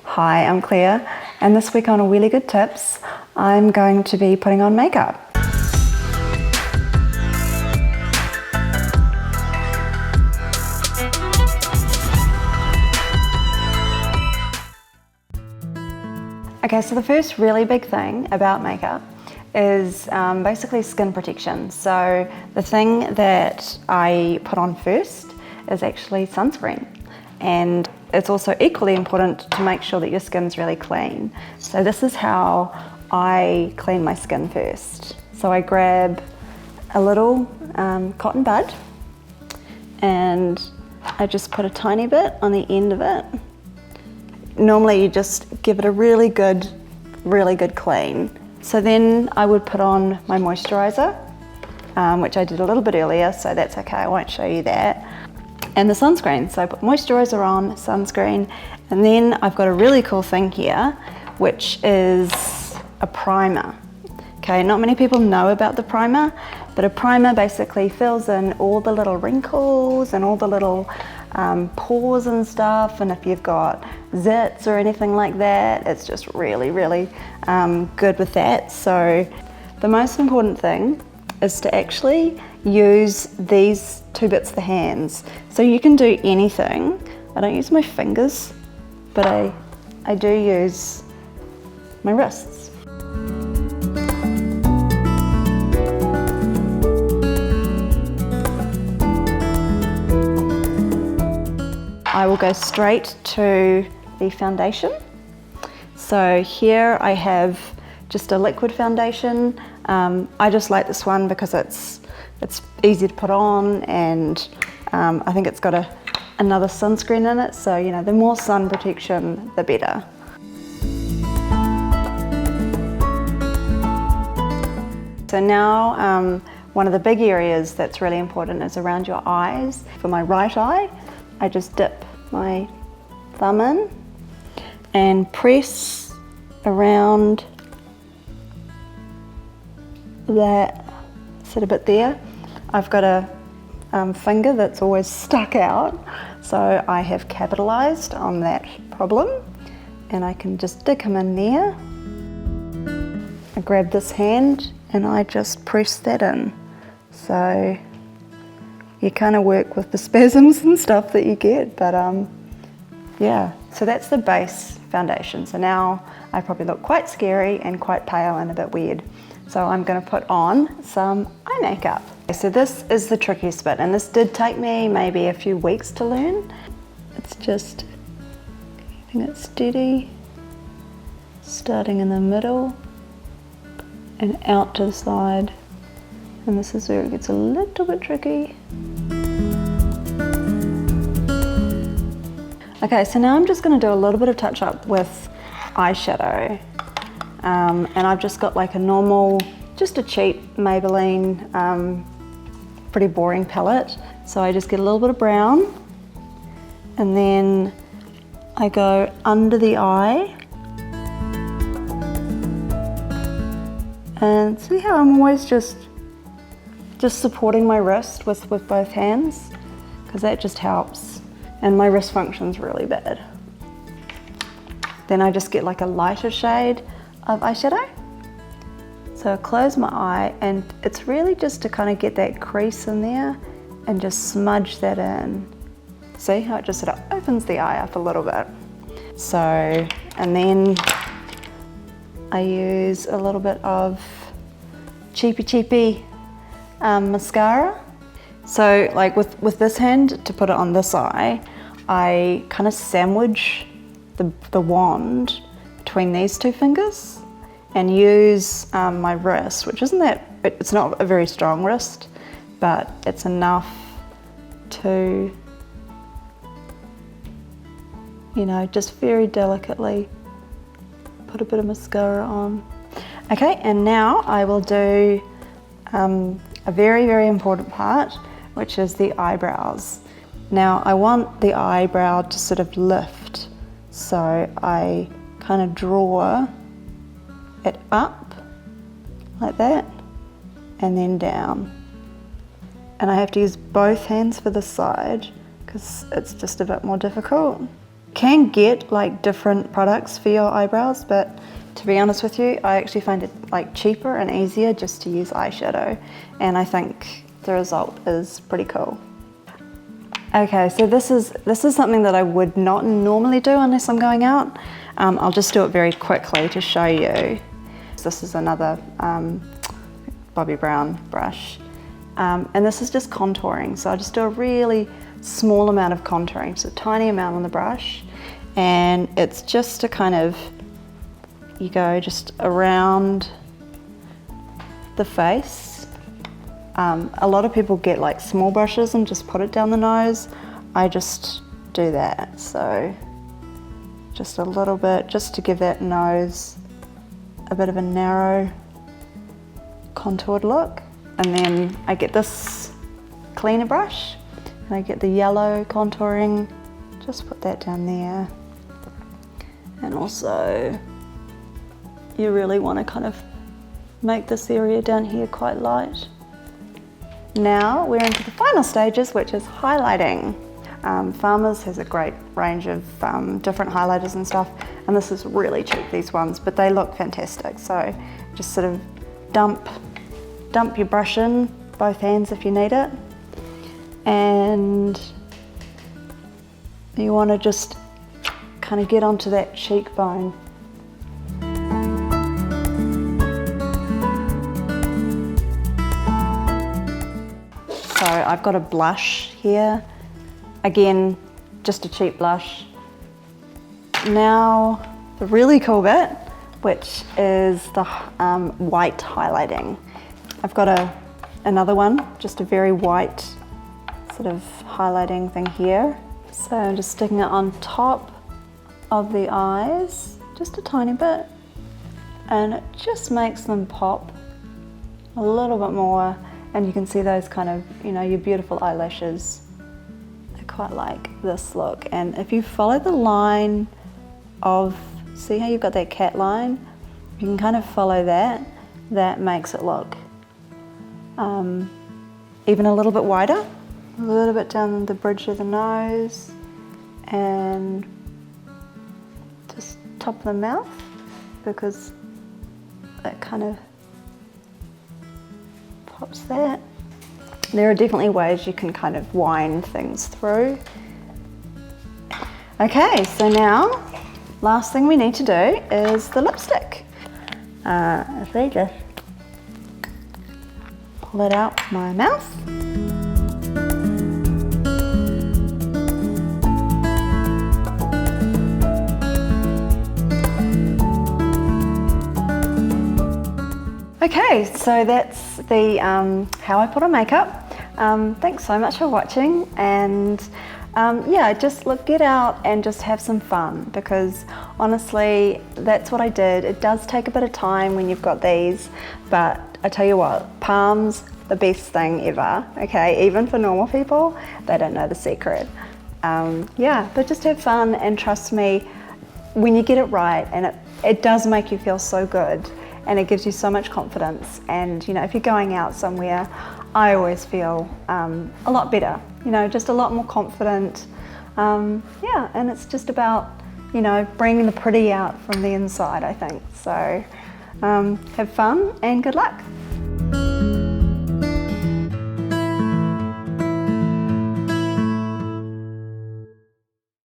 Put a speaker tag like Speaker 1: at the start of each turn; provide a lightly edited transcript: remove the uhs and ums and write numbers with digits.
Speaker 1: Hi, I'm Claire, and this week on A Wheelie Good Tips, I'm going to be putting on makeup. Okay, so the first really big thing about makeup is basically skin protection. So the thing that I put on first is actually sunscreen. And it's also equally important to make sure that your skin's really clean. So this is how I clean my skin first. So I grab a little cotton bud and I just put a tiny bit on the end of it. Normally you just give it a really good clean. So then I would put on my moisturizer, which I did a little bit earlier, so that's okay, I won't show you that. And the sunscreen, so I put moisturizer on, sunscreen, and then I've got a really cool thing here, which is a primer. Okay, not many people know about the primer, but a primer basically fills in all the little wrinkles and all the little pores and stuff, and if you've got zits or anything like that, it's just really good with that. So the most important thing is to actually use these two bits of the hands. So you can do anything. I don't use my fingers, but I do use my wrists. I will go straight to the foundation. So here I have just a liquid foundation. I just like this one because it's easy to put on, and I think it's got another sunscreen in it, so you know, the more sun protection the better. So now one of the big areas that's really important is around your eyes. For my right eye, I just dip my thumb in and press around that sort of bit there. I've got a finger that's always stuck out, so I have capitalized on that problem, and I can just stick them in there. I grab this hand and I just press that in. So you kind of work with the spasms and stuff that you get, but yeah. So that's the base foundation. So now I probably look quite scary and quite pale and a bit weird. So I'm going to put on some eye makeup. So this is the trickiest bit, and this did take me maybe a few weeks to learn. It's just keeping it steady, starting in the middle and out to the side. And this is where it gets a little bit tricky. Okay, so now I'm just going to do a little bit of touch up with eyeshadow. And I've just got like a normal, just a cheap Maybelline, pretty boring palette. So I just get a little bit of brown, and then I go under the eye. And see how I'm always just supporting my wrist with both hands, because that just helps. And my wrist function's really bad. Then I just get like a lighter shade of eyeshadow. So I close my eye, and it's really just to kind of get that crease in there and just smudge that in. See how it just sort of opens the eye up a little bit. So, and then I use a little bit of cheapy mascara. So like with this hand, to put it on this eye, I kind of sandwich the wand between these two fingers and use my wrist, which isn't that, it's not a very strong wrist, but it's enough to, you know, just very delicately put a bit of mascara on. Okay, and now I will do a very important part, which is the eyebrows. Now I want the eyebrow to sort of lift, so I kind of draw it up like that and then down. And I have to use both hands for this side because it's just a bit more difficult. can get like different products for your eyebrows, but to be honest with you, I actually find it like cheaper and easier just to use eyeshadow, and I think the result is pretty cool. Okay, so this is something that I would not normally do unless I'm going out. I'll just do it very quickly to show you. This is another Bobbi Brown brush, and this is just contouring. So I just do a really small amount of contouring, so a tiny amount on the brush, and it's just to kind of, you go just around the face. A lot of people get like small brushes and just put it down the nose. I just do that, so just a little bit, just to give that nose a bit of a narrow contoured look. And then I get this cleaner brush and I get the yellow contouring, just put that down there. And also you really want to kind of make this area down here quite light. Now we're into the final stages, which is highlighting. Farmers has a great range of different highlighters and stuff, and this is really cheap, these ones, but they look fantastic. So just sort of dump your brush in, both hands if you need it, and you want to just kind of get onto that cheekbone. So I've got a blush here, again, just a cheap blush. Now, the really cool bit, which is the white highlighting. I've got another one, just a very white sort of highlighting thing here. So I'm just sticking it on top of the eyes, just a tiny bit, and it just makes them pop a little bit more. And you can see those kind of, you know, your beautiful eyelashes. I quite like this look. And if you follow the line of, see how you've got that cat line? You can kind of follow that. That makes it look even a little bit wider. A little bit down the bridge of the nose. And just top of the mouth, because that kind of pops that. There are definitely ways you can kind of wind things through. Okay, so now, last thing we need to do is the lipstick. If I just pull it out of my mouth. Okay, so that's the how I put on makeup. Thanks so much for watching, and yeah, just get out and just have some fun, because honestly, that's what I did. It does take a bit of time when you've got these, but I tell you what, palms, the best thing ever, okay? Even for normal people, they don't know the secret. Yeah, but just have fun, and trust me, when you get it right, and it does make you feel so good, and it gives you so much confidence. And you know, if you're going out somewhere, I always feel a lot better, you know, just a lot more confident. Yeah, and it's just about, you know, bringing the pretty out from the inside, I think. So have fun and good luck.